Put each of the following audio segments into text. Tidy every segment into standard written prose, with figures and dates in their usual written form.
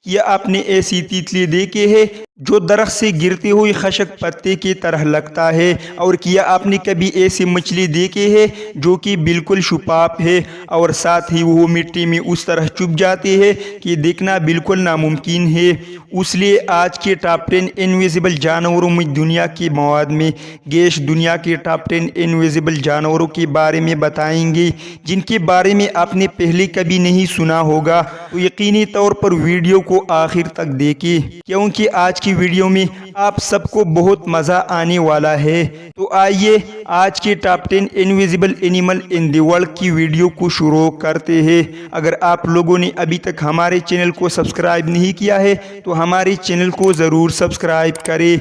کیا آپ نے ایسی تیتلی دیکھے ہے جو درخت سے گرتے ہوئے خشک پتے کی طرح لگتا ہے؟ اور کیا آپ نے کبھی ایسی مچھلی دیکھی ہے جو کہ بالکل شفاف ہے اور ساتھ ہی وہ مٹی میں اس طرح چھپ جاتی ہے کہ دیکھنا بالکل ناممکن ہے؟ اس لیے آج کے ٹاپ 10 انویزیبل جانوروں میں دنیا کے مواد میں گیش دنیا کے ٹاپ 10 انویزیبل جانوروں کے بارے میں بتائیں گے جن کے بارے میں آپ نے پہلے کبھی نہیں سنا ہوگا، تو یقینی طور پر ویڈیو کو آخر تک دیکھیں کیونکہ آج کی ویڈیو میں آپ سب کو بہت مزہ آنے والا ہے۔ تو آئیے آج کے top 10 invisible animal in the world کی ویڈیو کو شروع کرتے ہیں۔ اگر آپ لوگوں نے ابھی تک ہمارے چینل کو سبسکرائب نہیں کیا ہے تو ہمارے چینل کو ضرور سبسکرائب کریں۔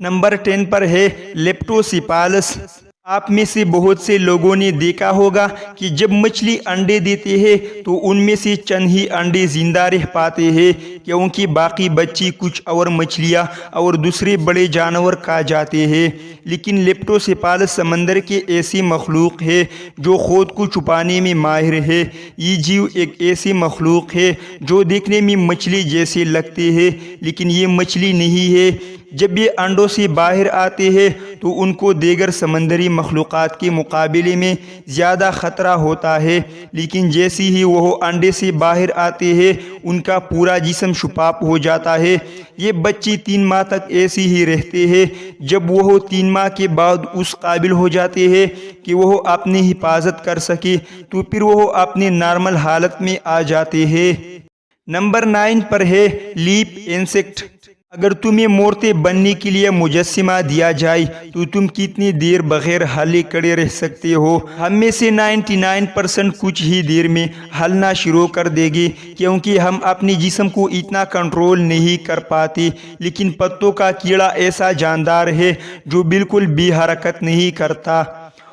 نمبر 10 پر ہے لیپٹوسیپالس۔ آپ میں سے بہت سے لوگوں نے دیکھا ہوگا کہ جب مچھلی انڈے دیتے ہیں تو ان میں سے چند ہی انڈے زندہ رہ پاتے ہیں کیونکہ باقی بچی کچھ اور مچھلیاں اور دوسرے بڑے جانور کھا جاتے ہیں۔ لیکن لیپٹوسیپالس سمندر کے ایسی مخلوق ہے جو خود کو چھپانے میں ماہر ہے۔ یہ جیو ایک ایسی مخلوق ہے جو دیکھنے میں مچھلی جیسے لگتے ہیں لیکن یہ مچھلی نہیں ہے۔ جب یہ انڈوں سے باہر آتے ہیں تو ان کو دیگر سمندری مخلوقات کے مقابلے میں زیادہ خطرہ ہوتا ہے، لیکن جیسے ہی وہ انڈے سے باہر آتے ہیں ان کا پورا جسم شفاف ہو جاتا ہے۔ یہ بچے 3 ماہ تک ایسے ہی رہتے ہیں۔ جب وہ 3 ماہ کے بعد اس قابل ہو جاتے ہیں کہ وہ اپنی حفاظت کر سکے تو پھر وہ اپنے نارمل حالت میں آ جاتے ہیں۔ نمبر 9 پر ہے لیپ انسیکٹ۔ اگر تمہیں مورتے بننے کے لیے مجسمہ دیا جائے تو تم کتنی دیر بغیر ہلے کھڑے رہ سکتے ہو؟ ہم میں سے 99% کچھ ہی دیر میں ہلنا شروع کر دے گے کیونکہ ہم اپنے جسم کو اتنا کنٹرول نہیں کر پاتے، لیکن پتوں کا کیڑا ایسا جاندار ہے جو بالکل بھی حرکت نہیں کرتا۔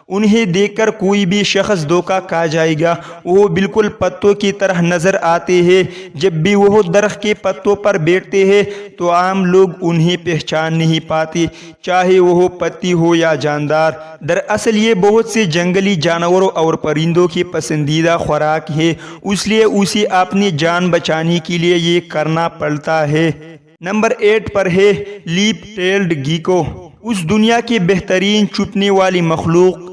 انہیں دیکھ کر کوئی بھی شخص دھوکا کھا جائے گا۔ وہ بالکل پتوں کی طرح نظر آتے ہیں۔ جب بھی وہ درخت کے پتوں پر بیٹھتے ہیں تو عام لوگ انہیں پہچان نہیں پاتے، چاہے وہ پتی ہو یا جاندار۔ دراصل یہ بہت سے جنگلی جانوروں اور پرندوں کی پسندیدہ خوراک ہے، اس لیے اسے اپنی جان بچانے کے لیے یہ کرنا پڑتا ہے۔ نمبر 8 پر ہے لیپ ٹیلڈ گیکو۔ اس دنیا کی بہترین چھپنے والی مخلوق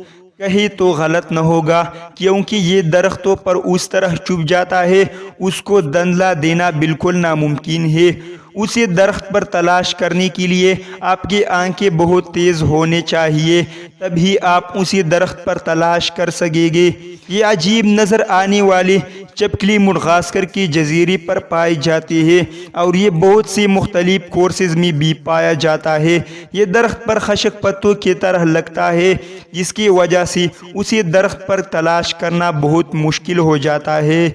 کہے تو غلط نہ ہوگا کیونکہ یہ درختوں پر اس طرح چھپ جاتا ہے اس کو دندلا دینا بالکل ناممکن ہے۔ اسے درخت پر تلاش کرنے کے لیے آپ کی آنکھیں بہت تیز ہونے چاہیے، تبھی آپ اسے درخت پر تلاش کر سکیں گے۔ یہ عجیب نظر آنے والے چپکلی مڈغاسکر کے جزیرے پر پائے جاتے ہیں اور یہ بہت سے مختلف کورسز میں بھی پایا جاتا ہے۔ یہ درخت پر خشک پتوں کی طرح لگتا ہے جس کی وجہ سے اسے درخت پر تلاش کرنا بہت مشکل ہو جاتا ہے۔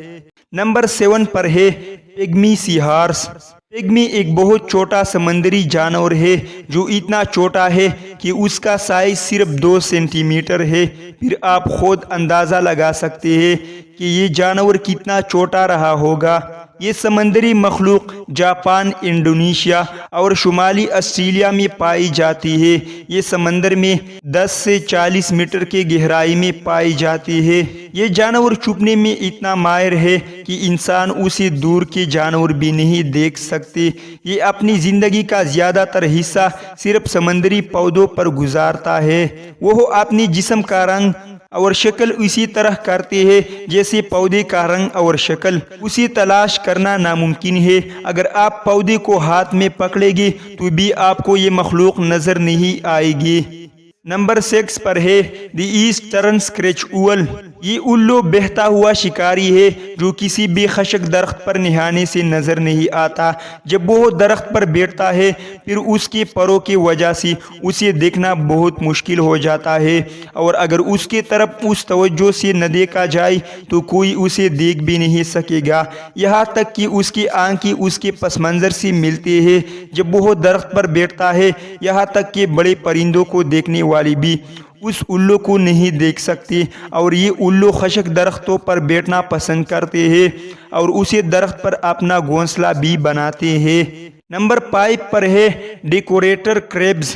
نمبر 7 پر ہے پگمی سی ہارس۔ پگمی ایک بہت چھوٹا سمندری جانور ہے جو اتنا چھوٹا ہے کہ اس کا سائز صرف 2 سینٹی میٹر ہے۔ پھر آپ خود اندازہ لگا سکتے ہیں کہ یہ جانور کتنا چھوٹا رہا ہوگا۔ یہ سمندری مخلوق جاپان، انڈونیشیا اور شمالی آسٹریلیا میں پائی جاتی ہے۔ یہ سمندر میں 10 سے 40 میٹر کی گہرائی میں پائی جاتی ہے۔ یہ جانور چھپنے میں اتنا ماہر ہے کہ انسان اسے دور کے جانور بھی نہیں دیکھ سکتے۔ یہ اپنی زندگی کا زیادہ تر حصہ صرف سمندری پودوں پر گزارتا ہے۔ وہ اپنے جسم کا رنگ اور شکل اسی طرح کرتے ہیں جیسے پودے کا رنگ اور شکل۔ اسے تلاش کرنا ناممکن ہے۔ اگر آپ پودے کو ہاتھ میں پکڑیں گے تو بھی آپ کو یہ مخلوق نظر نہیں آئے گی۔ نمبر 6 پر ہے دی ایسٹرن اسکریچ اول۔ یہ الو بہتا ہوا شکاری ہے جو کسی بھی خشک درخت پر نہانے سے نظر نہیں آتا۔ جب وہ درخت پر بیٹھتا ہے پھر اس کے پروں کی وجہ سے اسے دیکھنا بہت مشکل ہو جاتا ہے، اور اگر اس کی طرف اس توجہ سے نہ دیکھا جائے تو کوئی اسے دیکھ بھی نہیں سکے گا، یہاں تک کہ اس کی آنکھیں اس کے پس منظر سے ملتی ہے جب وہ درخت پر بیٹھتا ہے۔ یہاں تک کہ بڑے پرندوں کو دیکھنے والے بھی اس الو کو نہیں دیکھ سکتے، اور یہ الو خشک درختوں پر بیٹھنا پسند کرتے ہیں اور اسی درخت پر اپنا گھونسلہ بھی بناتے ہیں۔ نمبر 5 پر ہے ڈیکوریٹر کریبز۔